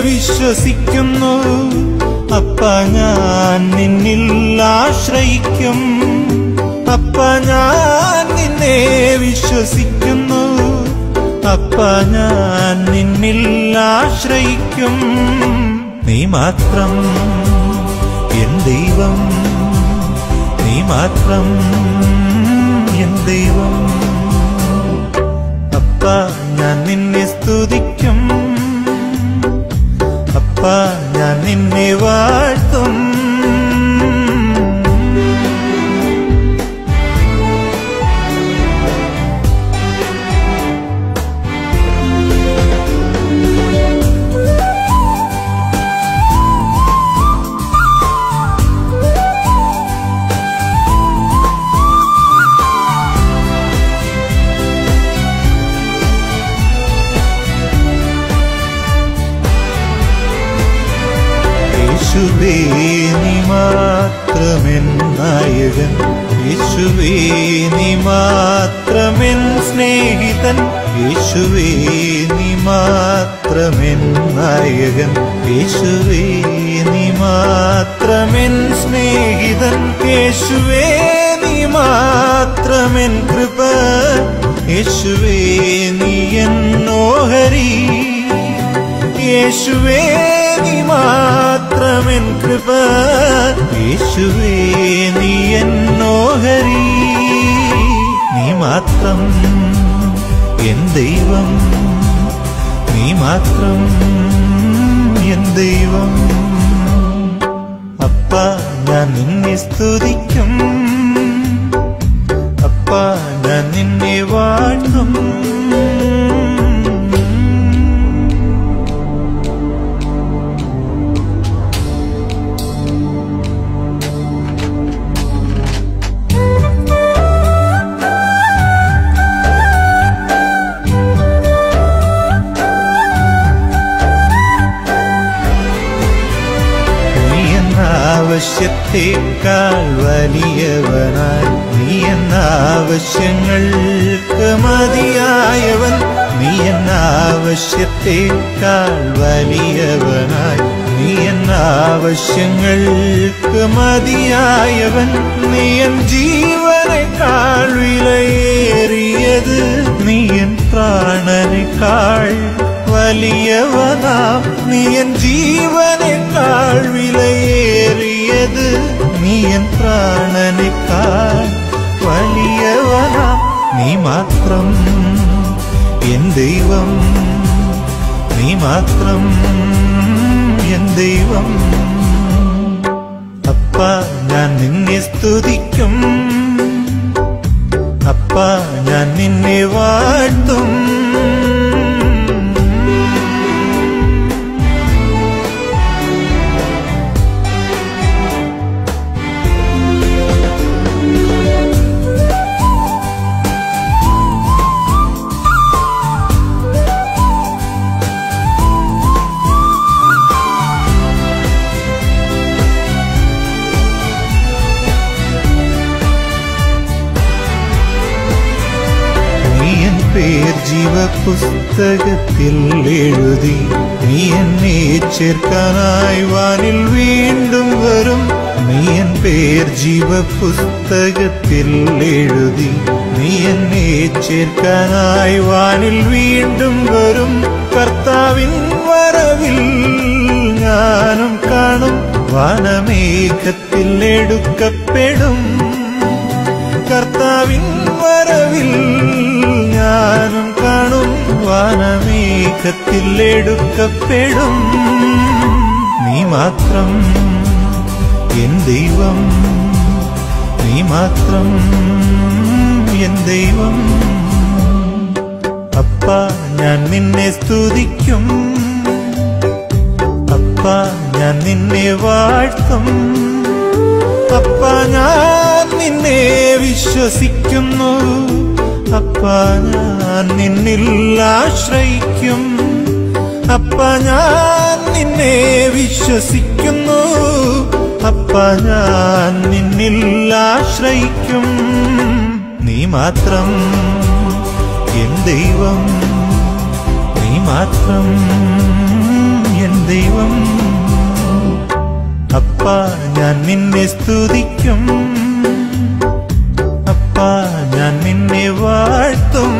വിശ്വസിക്കുന്നു. അപ്പാ ഞാൻ നിന്നിൽ ആശ്രയിക്കും. അപ്പാ ഞാൻ നിന്നെ വിശ്വസിക്കുന്നു. അപ്പാ ഞാൻ നിന്നിൽ ആശ്രയിക്കും. നീ മാത്രം എൻ ദൈവം, നീ മാത്രം എൻ ദൈവം. അപ്പാ ഞാൻ നിന്നെ സ്തുതിക്കും. അപ്പാ ഞാൻ നിന്നെ വാഴ്ത്തും. യേശുവേ നീ മാത്രമെൻ നായകൻ, യേശുവേ നീ മാത്രമെൻ സ്നേഹിതൻ, യേശുവേ നീ മാത്രമെൻ നായകൻ, യേശുവേ നീ മാത്രമെൻ സ്നേഹിതൻ, യേശുവേ നീ മാത്രമെൻ കൃപ, യേശുവേ നീ എൻ ഓഹരി, യേശുവേ നീ മാത്രമെൻ കൃപ, യേശുവേ നീ എൻ ഓഹരി. നീ മാത്രം എൻ ദൈവം, നീ മാത്രം എൻ ദൈവം. അപ്പാ ഞാൻ നിന്നെ സ്തുതിക്കും. അപ്പാ ഞാൻ നിന്നെ വാഴ്ത്തും. ആവശ്യത്തേക്കാൾ വലിയവനായി, നീ എന്ന ആവശ്യങ്ങൾക്ക് മതിയായവൻ, നീ എന്ന ആവശ്യത്തേക്കാൾ വലിയവനായി, നീ എന്ന ആവശ്യങ്ങൾക്ക് മതിയായവൻ, നീ എൻ ജീവനേക്കാൾ വിലയേറിയത്, നീ എൻ പ്രാണനേക്കാൾ വലിയവനാം, നീ എൻ ജീവനേക്കാൾ വിലയേറിയത്, നീ എൻ പ്രാണനേക്കാൾ വലിയവനാം. നീ മാത്രം എൻ ദൈവം, നീ മാത്രം എൻ ദൈവം. അപ്പാ ഞാൻ നിന്നെ സ്തുതിക്കും. അപ്പാ ഞാൻ നിന്നെ വാഴ്ത്തും. പേർ ജീവപുസ്തകത്തിൽ എഴുതി, നീ എന്നെ ചേർക്കാനായി വാനിൽ വീണ്ടും വരും. നീ എൻ പേർ ജീവപുസ്തകത്തിൽ എഴുതി, നീ എന്നെ ചേർക്കാനായി വാനിൽ വീണ്ടും വരും. കർത്താവിൻ വരവിൽ ഞാനും കാണും, വാനമേഘത്തിൽ എടുക്കപ്പെടും. കർത്താവിൻ വരവിൽ ഞാനും കാണും, വാനമേഘത്തിൽ എടുക്കപ്പെടും. നീ മാത്രം എൻ ദൈവം, നീ മാത്രം എൻ ദൈവം. അപ്പാ ഞാൻ നിന്നെ സ്തുതിക്കും. അപ്പാ ഞാൻ നിന്നെ വാഴ്ത്തും. അപ്പാ ഞാൻ നിന്നെ വിശ്വസിക്കുന്നു. അപ്പാ ഞാൻ നിന്നിൽ ആശ്രയിക്കും. അപ്പാ ഞാൻ നിന്നെ വിശ്വസിക്കുന്നു. അപ്പാ ഞാൻ നിന്നിൽ ആശ്രയിക്കും. നീ മാത്രം എൻ ദൈവം, നീ മാത്രം എൻ ദൈവം. അപ്പാ ഞാൻ നിന്നെ സ്തുതിക്കും, അപ്പാ ഞാൻ നിന്നെ വാഴ്ത്തും.